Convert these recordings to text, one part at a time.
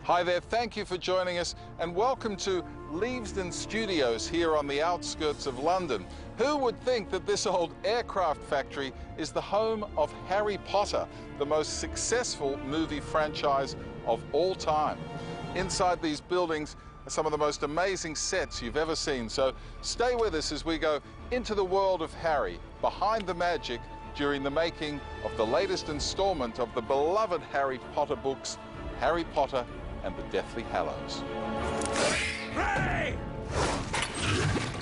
Hi there, thank you for joining us and welcome to Leavesden Studios here on the outskirts of London. Who would think that this old aircraft factory is the home of Harry Potter, the most successful movie franchise of all time? Inside these buildings are some of the most amazing sets you've ever seen, so stay with us as we go into the world of Harry, behind the magic during the making of the latest installment of the beloved Harry Potter books, Harry Potter and the Deathly Hallows. Hey!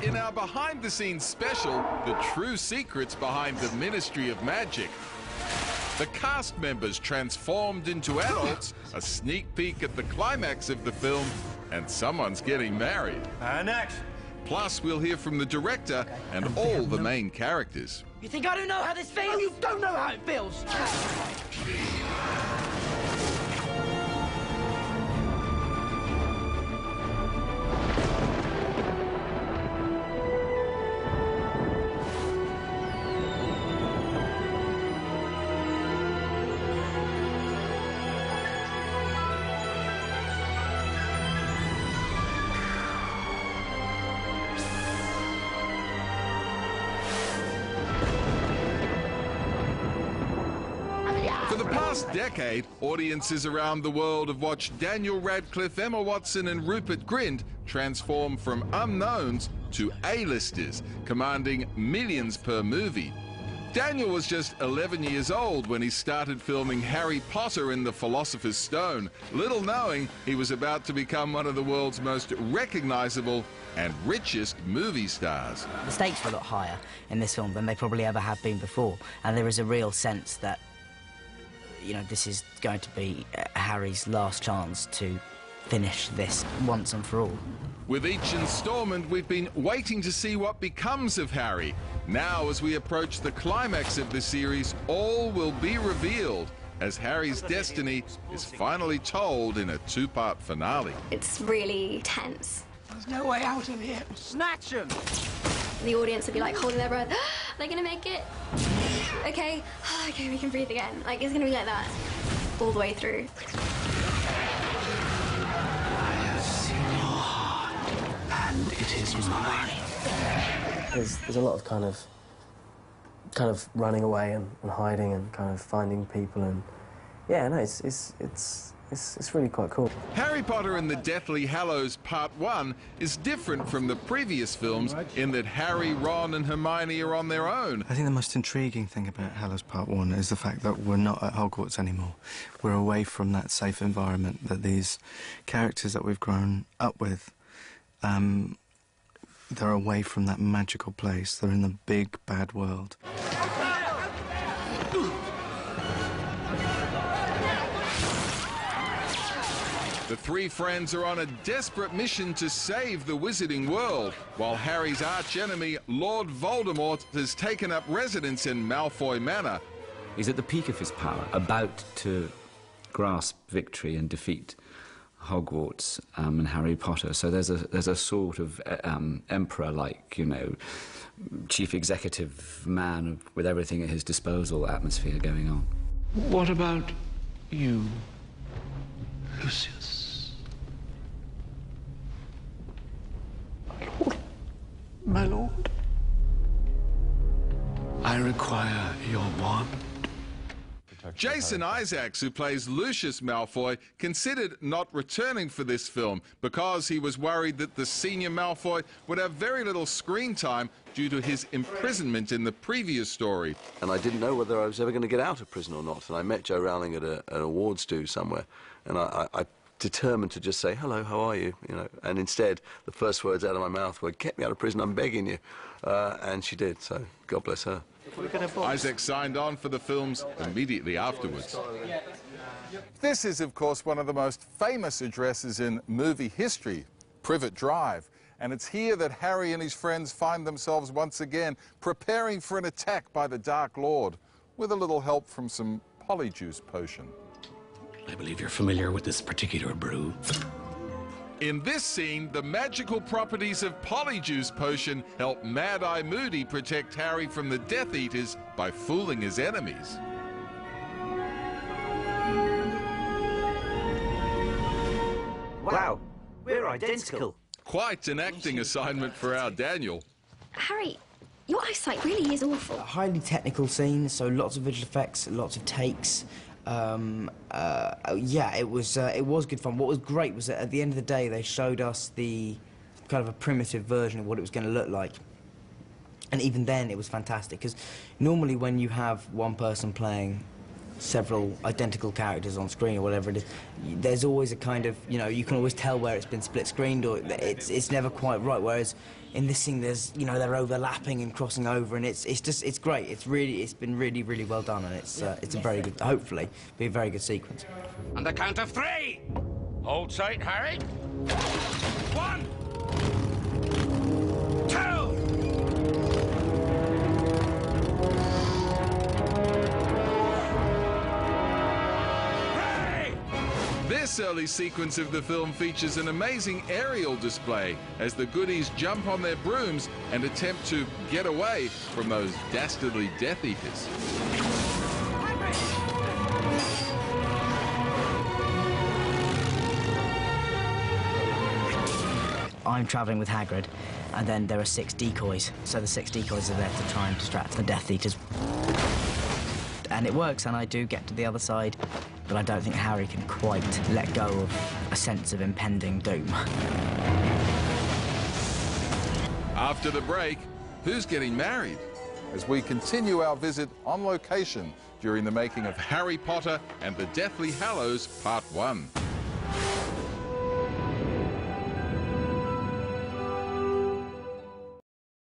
In our behind-the-scenes special, The True Secrets Behind the Ministry of Magic, the cast members transformed into adults, a sneak peek at the climax of the film, and someone's getting married. Next. Plus, we'll hear from the director and all the main characters. You think I don't know how this feels? You don't know how it feels! For the past decade, audiences around the world have watched Daniel Radcliffe, Emma Watson and Rupert Grint transform from unknowns to A-listers, commanding millions per movie. Daniel was just 11 years old when he started filming Harry Potter and the Philosopher's Stone, little knowing he was about to become one of the world's most recognizable and richest movie stars. The stakes were a lot higher in this film than they probably ever have been before, and there is a real sense that, you know, this is going to be Harry's last chance to finish this once and for all. With each installment, we've been waiting to see what becomes of Harry. Now, as we approach the climax of the series, all will be revealed as Harry's destiny is finally told in a two-part finale. It's really tense. There's no way out of here. Snatch him! The audience would be like holding their breath. They're gonna make it. Okay, okay, we can breathe again. Like, it's gonna be like that all the way through. I have seen your heart, and it is mine. There's a lot of kind of running away and hiding and kind of finding people, and yeah, no, it's really quite cool. Harry Potter and the Deathly Hallows Part 1 is different from the previous films in that Harry, Ron and Hermione are on their own. I think the most intriguing thing about Hallows Part 1 is the fact that we're not at Hogwarts anymore. We're away from that safe environment that these characters that we've grown up with, they're away from that magical place. They're in the big, bad world. The three friends are on a desperate mission to save the wizarding world, while Harry's archenemy, Lord Voldemort, has taken up residence in Malfoy Manor. He's at the peak of his power, about to grasp victory and defeat Hogwarts and Harry Potter. So there's a sort of emperor-like, you know, chief executive man with everything at his disposal atmosphere going on. What about you, Lucius? My lord, I require your wand. Jason Isaacs, who plays Lucius Malfoy, considered not returning for this film because he was worried that the senior Malfoy would have very little screen time due to his imprisonment in the previous story. And I didn't know whether I was ever going to get out of prison or not. And I met Joe Rowling at an awards do somewhere, and I determined to just say, hello, how are you? You know, and instead, the first words out of my mouth were, get me out of prison, I'm begging you. And she did, so God bless her. Isaac signed on for the films immediately afterwards. This is, of course, one of the most famous addresses in movie history, Privet Drive. And it's here that Harry and his friends find themselves once again preparing for an attack by the Dark Lord, with a little help from some polyjuice potion. I believe you're familiar with this particular brew. In this scene, the magical properties of Polyjuice Potion help Mad-Eye Moody protect Harry from the Death Eaters by fooling his enemies. Wow, we're identical. Quite an acting assignment for our Daniel. Harry, your eyesight really is awful. Highly technical scenes, so lots of visual effects, lots of takes. Yeah, it was good fun. What was great was that at the end of the day they showed us the kind of a primitive version of what it was going to look like. And even then it was fantastic, because normally when you have one person playing several identical characters on screen or whatever it is, there's always a kind of, you know, you can always tell where it's been split screened, or it's never quite right, whereas in this thing there's, you know, they're overlapping and crossing over, and it's great. It's been really well done, and it's a very good, hopefully be a very good sequence. On the count of 3. Hold tight, Harry. 1, 2. This early sequence of the film features an amazing aerial display as the goodies jump on their brooms and attempt to get away from those dastardly Death Eaters. I'm travelling with Hagrid, and then there are 6 decoys. So the 6 decoys are there to try and distract the Death Eaters. And it works, and I do get to the other side, but I don't think Harry can quite let go of a sense of impending doom. After the break, who's getting married? As we continue our visit on location during the making of Harry Potter and the Deathly Hallows Part 1.